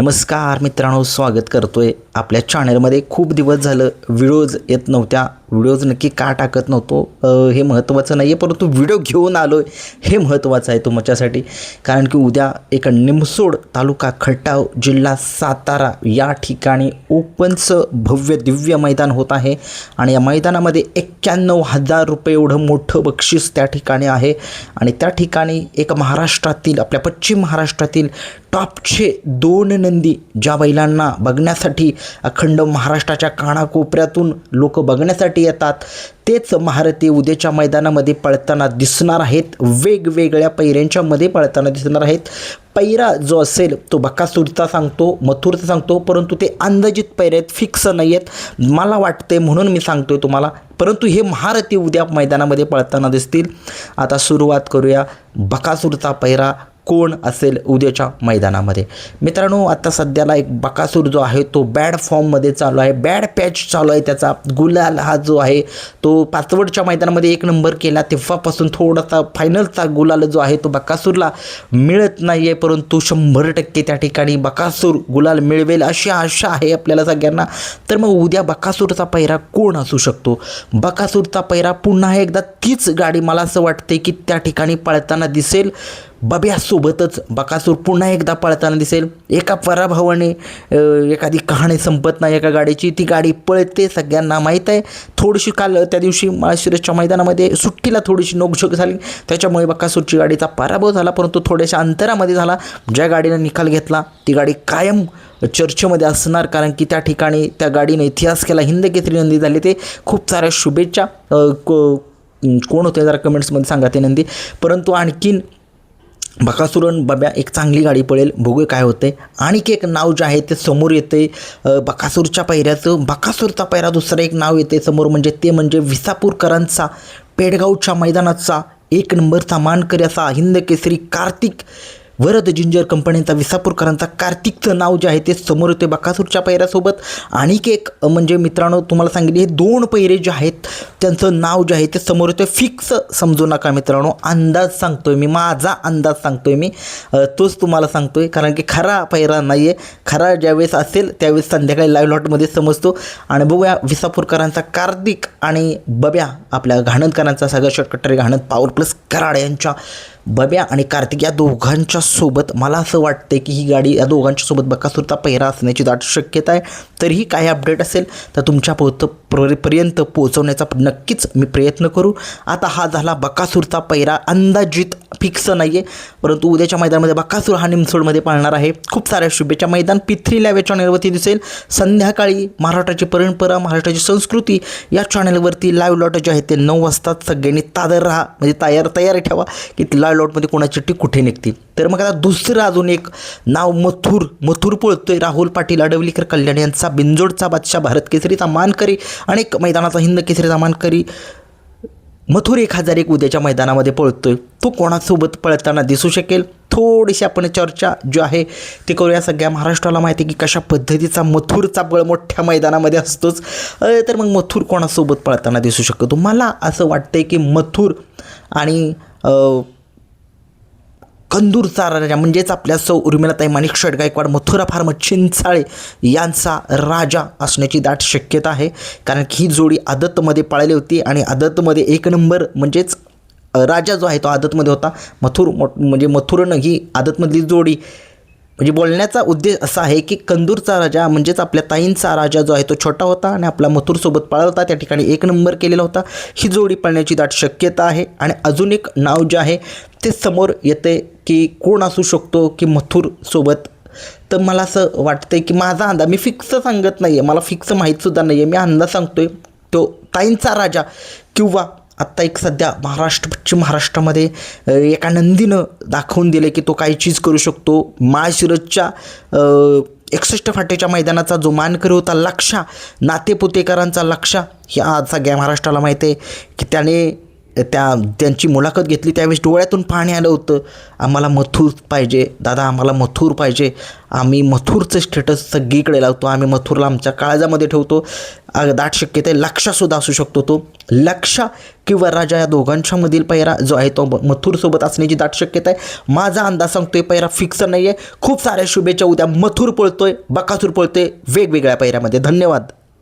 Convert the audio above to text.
नमस्कार मित्रांनो, स्वागत करतोय आपल्या चॅनलमध्ये. खूप दिवस झालं व्हिडिओज येत नव्हत्या. व्हिडिओज नक्की का टाकत नव्हतो हे महत्त्वाचं नाही आहे, परंतु व्हिडिओ घेऊन आलो आहे हे महत्त्वाचं आहे तुमच्यासाठी. कारण की उद्या एक निमसोड तालुका खटाव जिल्हा सातारा या ठिकाणी ओपनचं भव्य दिव्य मैदान होत आहे आणि या मैदानामध्ये 91,000 रुपये एवढं मोठं बक्षीस त्या ठिकाणी आहे. आणि त्या ठिकाणी एक महाराष्ट्रातील, आपल्या पश्चिम महाराष्ट्रातील टॉपचे 2 नंदी ज्या बैलांना बघण्यासाठी अखंड महाराष्ट्राच्या कानाकोपऱ्यातून लोक बघण्यासाठी येतात, तेच महारथी उद्याच्या मैदानामध्ये पळताना दिसणार आहेत. वेगवेगळ्या पैऱ्यांच्या मध्ये पळताना दिसणार आहेत. पैरा जो असेल तो बकासूरचा सांगतो, मथुरचा सांगतो, परंतु ते अंदाजित पैरे आहेत, फिक्स नाही आहेत मला वाटते, म्हणून मी सांगतोय तुम्हाला. परंतु हे महारथी उद्या मैदानामध्ये पळताना दिसतील. आता सुरुवात करूया. बकासूरचा पैरा कोण असेल उद्याच्या मैदानामध्ये? मित्रांनो, आता सध्याला एक बकासूर जो आहे तो बॅड फॉर्ममध्ये चालू आहे, बॅड पॅच चालू आहे त्याचा. गुलाल हा जो आहे तो पाचवडच्या मैदानामध्ये 1 नंबर केला, तेव्हापासून थोडासा फायनलचा गुलाल जो आहे तो बकासूरला मिळत नाही आहे. परंतु 100% त्या ठिकाणी बकासूर गुलाल मिळवेल अशी आशा आहे आपल्याला सगळ्यांना. तर मग उद्या बकासूरचा पैरा कोण असू शकतो? बकासूरचा पैरा पुन्हा एकदा तीच गाडी मला असं वाटते की त्या ठिकाणी पळताना दिसेल. बब्यासोबतच बकासूर पुन्हा एकदा पळताना दिसेल. एका पराभवाने एखादी कहाणी संपत नाही एका गाडीची, ती गाडी पळते सगळ्यांना माहीत आहे. थोडीशी काल त्या दिवशी माळशिरसच्या मैदानामध्ये सुट्टीला थोडीशी नोकझोक झाली, त्याच्यामुळे बकासूरची गाडीचा पराभव झाला, परंतु थोड्याशा अंतरामध्ये झाला. ज्या गाडीनं निकाल घेतला ती गाडी कायम चर्चेमध्ये असणार, कारण की त्या ठिकाणी त्या गाडीने इतिहास केला, हिंद केसरी नंदी झाले. ते खूप साऱ्या शुभेच्छा. कोण होते जरा कमेंट्समध्ये सांगा ते नंदी. परंतु आणखीन बकासूरन बब्या एक चांगली गाडी पळेल, बघूया काय होते. आणखी एक नाव जे आहे ते समोर येते बकासूरच्या पैऱ्याचं. बकासूरचा पैरा दुसरं एक नाव येते समोर, म्हणजे विसापूरकरांचा पेडगावच्या मैदानाचा 1 नंबरचा मानकरी असा हिंद केसरी कार्तिक वरद जिंजर कंपनीचा विसापूरकरांचा कार्तिकचं नाव जे आहे ते समोर येते बकासूरच्या पैऱ्यासोबत. आणखी एक म्हणजे मित्रांनो तुम्हाला सांगितले, हे 2 पैरे जे आहेत त्यांचं नाव जे आहे ते समोर येते. फिक्स समजू नका मित्रांनो, अंदाज सांगतोय मी, माझा अंदाज सांगतोय मी, तोच तुम्हाला सांगतोय. कारण की खरा पैरा नाही आहे, खरा ज्यावेळेस असेल त्यावेळेस संध्याकाळी लाईव्ह लॉटमध्ये समजतो. आणि बघूया विसापूरकरांचा कार्तिक आणि बब्या आपल्या घाणदकरांचा सगळं शॉर्टकटर घाणद पॉवर प्लस कराड यांच्या बब्या आणि कार्तिक या दोघांच्या सोबत मला असं वाटते की ही गाडी या दोघांच्या सोबत बकासूरचा पैरा असण्याची दाट शक्यता आहे. तरीही काही अपडेट असेल तर तुमच्या पर्यंत पोहोचवण्याचा नक्कीच मी प्रयत्न करू. आता हा झाला बकासूरचा पैरा, अंदाजित फिक्स नाही आहे, परंतु उद्याच्या मैदानामध्ये बकासूर हा निमसोडमध्ये पाळणार आहे. खूप साऱ्या शुभेच्छा. मैदान P3 लाईव्ह चॅनलवरती दिसेल संध्याकाळी. महाराष्ट्राची परंपरा, महाराष्ट्राची संस्कृती या चॅनलवरती लाईव्ह लॉट जे आहे ते 9 वाजता. सगळ्यांनी तादर राहा, म्हणजे तयारी ठेवा की लाईव्ह लॉटमध्ये कोणाची टिक कुठे निघते. तर मग आता दुसरं अजून एक नाव मथुर पळतोय. राहुल पाटील अडवलीकर कल्याण यांचा बिंजोडचा बादशाह, भारत केसरीचा मानकरी, अनेक मैदानाचा हिंद केसरीचा मानकरी मथुर 1001 उद्याच्या मैदानामध्ये पळतोय. तो कोणासोबत पळताना दिसू शकेल? थोडीशी आपण चर्चा जी आहे ती करूया. सगळ्या महाराष्ट्राला माहिती आहे की कशा पद्धतीचा मथुरचा बळ मोठ्या मैदानामध्ये असतोच. तर मग मथुर कोणासोबत पळताना दिसू शकतो? मला असं वाटतंय की मथुर आणि कंदूरचा राजा म्हणजेच आपल्या सौ उर्मिलाताई माणिकशेठ गायकवाड, मथुरा फार्म चिंचाळे यांचा राजा असण्याची दाट शक्यता आहे. कारण की ही जोडी आदतमध्ये पाळली होती आणि आदतमध्ये 1 नंबर म्हणजेच राजा जो आहे तो आदतमध्ये होता. मथुरनं ही आदतमधली जोडी, म्हणजे बोलण्याचा उद्देश असा आहे की कंदूरचा राजा म्हणजेच आपल्या ताईंचा राजा जो आहे तो छोटा होता आणि आपला मथुरसोबत पळाला होता, त्या ठिकाणी 1 नंबर केलेला होता. ही जोडी पळण्याची दाट शक्यता आहे. आणि अजून एक नाव जे आहे ते समोर येते की कोण असू शकतो की मथुरसोबत. तर मला असं वाटतं की माझा अंदाज, मी फिक्स सांगत नाही आहे, मला फिक्स माहीतसुद्धा नाही आहे, मी अंदाज सांगतोय तो ताईंचा राजा. किंवा आत्ता एक सध्या पश्चिम महाराष्ट्रामध्ये एका नंदीनं दाखवून दिले की तो काही चीज करू शकतो. माळशिरसच्या 61 फाटेच्या मैदानाचा जो मानकरी होता लक्षा, नातेपुतेकरांचा लक्षा, ह्या सगळ्या महाराष्ट्राला माहिती आहे की त्याने त्यांची मुलाखत घेतली त्यावेळेस डोळ्यातून पाणी आलं होतं. आम्हाला मथुर पाहिजे दादा, आम्हाला मथुर पाहिजे. आम्ही मथुरचं स्टेटस सगळीकडे लावतो. आम्ही मथुरला आमच्या काळजामध्ये ठेवतो. दाट शक्यता आहे लक्षासुद्धा असू शकतो. तो लक्षा किंवा राजा या दोघांच्यामधील पैरा जो आहे तो मथुरसोबत असण्याची दाट शक्यता आहे. माझा अंदाज सांगतोय पैरा फिक्स नाही आहे. खूप साऱ्या शुभेच्छा. उद्या मथुर पळतोय, बकासूर पळतोय वेगवेगळ्या पैऱ्यामध्ये. धन्यवाद.